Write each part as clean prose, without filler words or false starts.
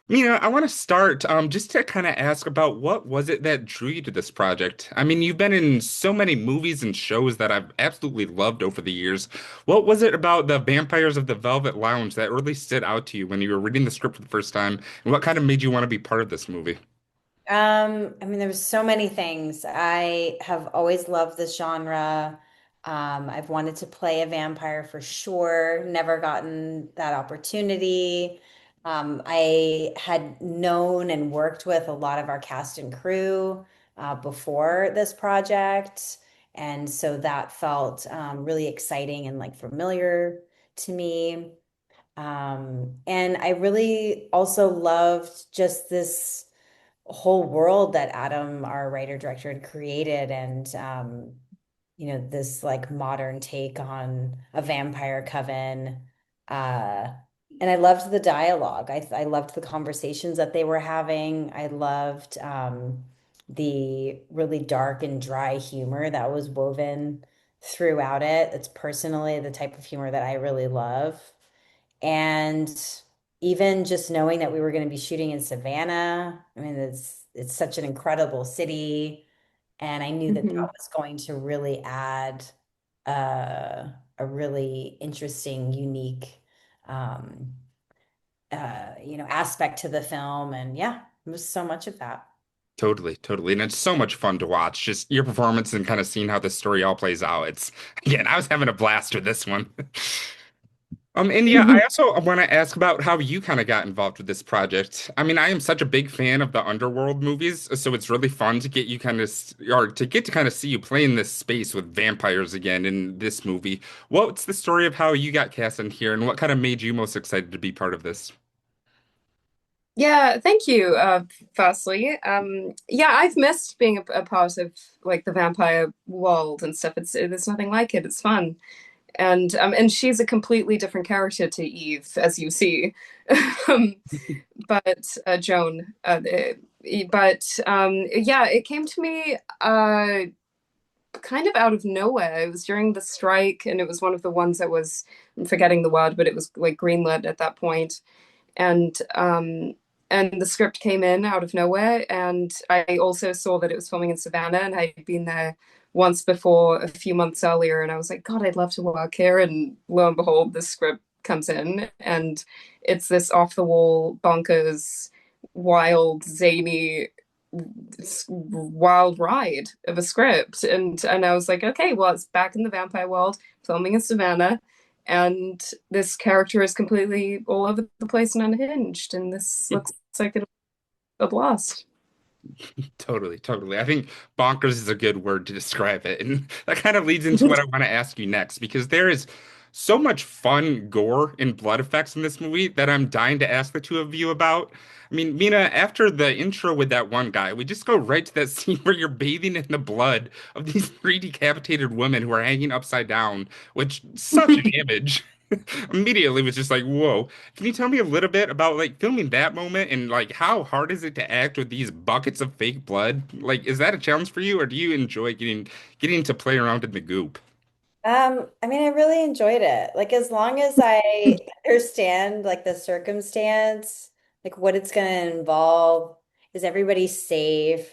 I want to start just to kind of ask about what was it that drew you to this project? I mean, you've been in so many movies and shows that I've absolutely loved over the years. What was it about the Vampires of the Velvet Lounge that really stood out to you when you were reading the script for the first time? And what kind of made you want to be part of this movie? I mean, there was so many things. I have always loved this genre. I've wanted to play a vampire for sure, never gotten that opportunity. I had known and worked with a lot of our cast and crew before this project, and so that felt really exciting and like familiar to me. And I really also loved just this whole world that Adam, our writer director, had created, and this like modern take on a vampire coven. Uh, and I loved the dialogue. I loved the conversations that they were having. I loved the really dark and dry humor that was woven throughout it. It's personally the type of humor that I really love. And even just knowing that we were going to be shooting in Savannah, I mean, it's such an incredible city, and I knew that hmm that was going to really add a really interesting, unique, um, aspect to the film. And yeah, it was so much of that. Totally, totally. And it's so much fun to watch, just your performance and kind of seeing how the story all plays out. Again, I was having a blast with this one. And yeah, I also want to ask about how you kind of got involved with this project. I mean, I am such a big fan of the underworld movies, so it's really fun to get you kind of, or to get to kind of see you play in this space with vampires again in this movie. What's the story of how you got cast in here, and what kind of made you most excited to be part of this? Yeah, thank you, firstly. Yeah, I've missed being a part of like the vampire world and stuff. There's nothing like it. It's fun. And she's a completely different character to Eve, as you see. Um, but Joan, yeah, it came to me kind of out of nowhere. It was during the strike, and it was one of the ones that was, I'm forgetting the word, but it was like greenlit at that point. And the script came in out of nowhere, and I also saw that it was filming in Savannah, and I'd been there once before a few months earlier, and I was like, God, I'd love to work here. And lo and behold, this script comes in, and it's this off the wall, bonkers, wild, zany, wild ride of a script. And I was like, okay, well, it's back in the vampire world, filming in Savannah, and this character is completely all over the place and unhinged, and this looks like a blast. Totally, totally. I think bonkers is a good word to describe it. And that kind of leads into what I want to ask you next, because there is so much fun gore and blood effects in this movie that I'm dying to ask the two of you about. I mean, Mina, after the intro with that one guy, we just go right to that scene where you're bathing in the blood of these three decapitated women who are hanging upside down, which such an image. Immediately was just like, whoa. Can you tell me a little bit about like filming that moment and like how hard is it to act with these buckets of fake blood? Like, is that a challenge for you, or do you enjoy getting to play around in the goop? I mean, I really enjoyed it. Like, as long as I understand like the circumstance, like what it's going to involve, is everybody safe?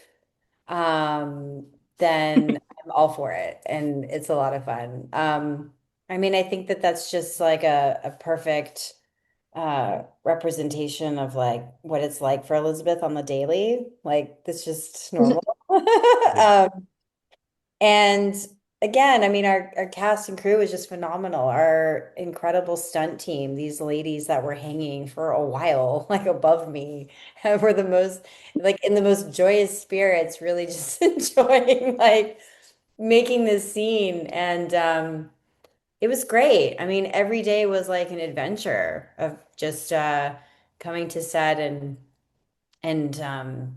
Then I'm all for it, and it's a lot of fun. I mean, I think that that's just like a perfect representation of like what it's like for Elizabeth on the daily. Like, that's just normal. Yeah. And again, I mean, our cast and crew was just phenomenal. Our incredible stunt team, these ladies that were hanging for a while, like above me, were the most, like in the most joyous spirits, really just enjoying like making this scene. And it was great. I mean, every day was like an adventure of just coming to set and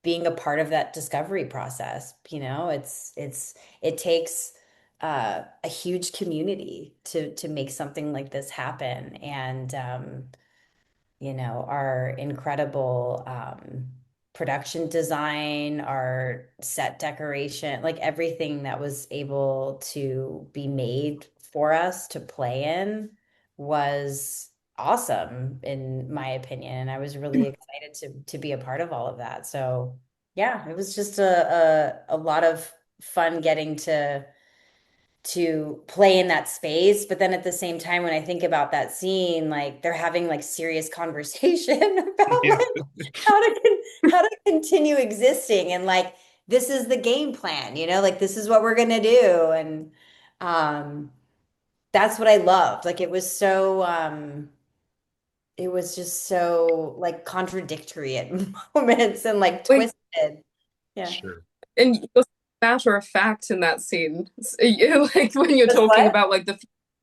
being a part of that discovery process. It takes a huge community to make something like this happen. And our incredible production design, our set decoration, like everything that was able to be made for us to play in was awesome in my opinion. And I was really excited to be a part of all of that. So yeah, it was just a lot of fun getting to play in that space. But then at the same time, when I think about that scene, like they're having like serious conversation about Yeah. like how to continue existing and like this is the game plan, like this is what we're gonna do. And um that's what I loved. Like it was just so like contradictory at moments and like Like, twisted. Yeah. Sure. and you're so matter of fact in that scene. You like when you're That's talking what? about like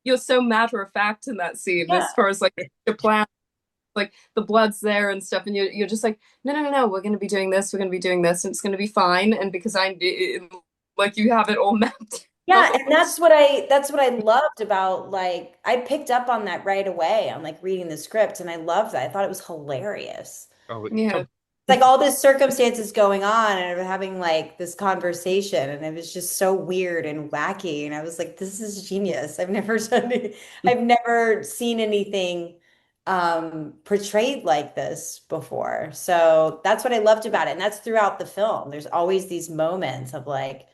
you're so matter of fact in that scene Yeah. as far as like your plan, like the blood's there and stuff, and you're just like, no, no, no, no, we're gonna be doing this, we're gonna be doing this, and it's gonna be fine. And because like you have it all mapped Yeah, out. and that's what I loved about like I picked up on that right away on like reading the script and I loved that. I thought it was hilarious. Oh, Yeah. Like all this circumstances going on and we're having like this conversation and it was just so weird and wacky and I was like this is genius. I've never seen anything portrayed like this before. So that's what I loved about it and that's throughout the film. There's always these moments of like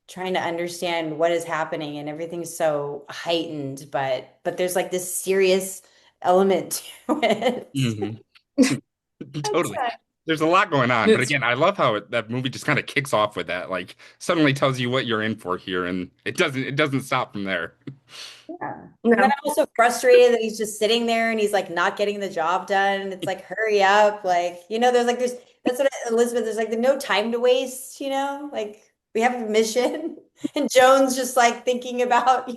trying to understand what is happening and everything's so heightened but there's like this serious element to it. hmm That's Totally. fun. There's a lot going on, but It's again, I love how that movie just kind of kicks off with that, like suddenly tells you what you're in for here, and it doesn't stop from there. Yeah. And then no. I'm also frustrated that he's just sitting there and he's like not getting the job done. It's like, hurry up. Like, that's what Elizabeth, there's like no time to waste, like we have a mission. And Joan's just like thinking about,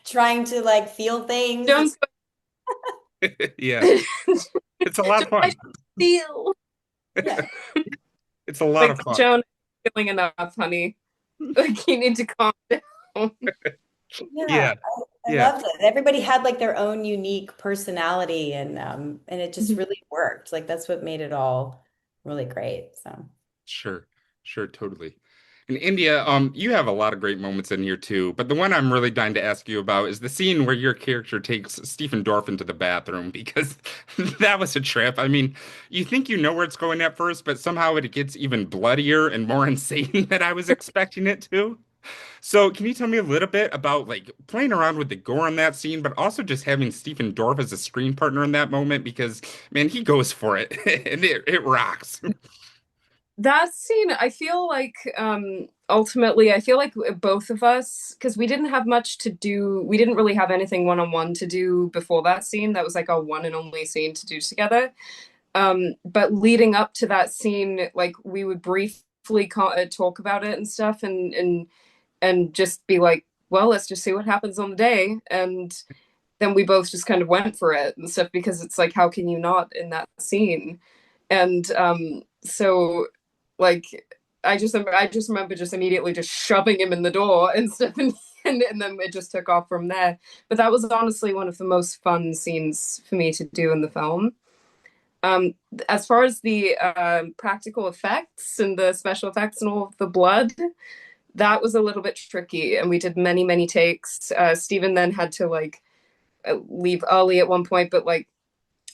trying to like feel things. And Jones Yeah, just it's a lot of I fun. feel yeah. It's a lot of like fun. Joan feeling enough, honey. Like you need to calm down. Yeah. Yeah, I yeah, loved it. Everybody had like their own unique personality and it just really worked. Like that's what made it all really great. So sure, sure, totally. In India, you have a lot of great moments in here too, but the one I'm really dying to ask you about is the scene where your character takes Stephen Dorff into the bathroom because that was a trip. I mean, you think you know where it's going at first, but somehow it gets even bloodier and more insane than I was expecting it to. So, can you tell me a little bit about like playing around with the gore in that scene, but also just having Stephen Dorff as a screen partner in that moment? Because man, he goes for it and it rocks. That scene, I feel like ultimately I feel like both of us, because we didn't have much to do, we didn't really have anything one-on-one to do before that scene. That was like our one and only scene to do together. But leading up to that scene, like we would briefly talk about it and stuff, and just be like, well, let's just see what happens on the day. And then we both just kind of went for it and stuff because it's like, how can you not in that scene? And so like I just remember just immediately just shoving him in the door and stuff, and then it just took off from there. But that was honestly one of the most fun scenes for me to do in the film. Um, as far as the practical effects and the special effects and all of the blood, that was a little bit tricky, and we did many, many takes. Stephen then had to like leave early at one point, but like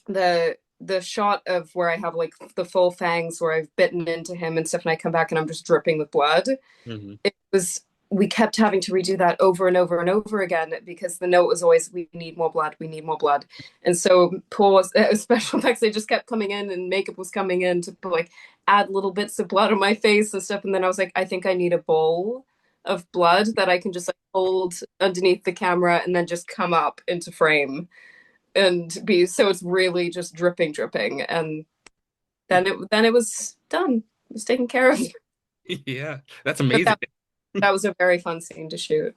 the shot of where I have like the full fangs where I've bitten into him and stuff, and I come back and I'm just dripping with blood. hmm It was we kept having to redo that over and over and over again because the note was always we need more blood, we need more blood. And so poor special effects, they just kept coming in and makeup was coming in to like add little bits of blood on my face and stuff. And then I was like, I think I need a bowl of blood that I can just like hold underneath the camera and then just come up into frame and be so it's really just dripping. And then it was done. It was taken care of. Yeah, that's But amazing. that was a very fun scene to shoot.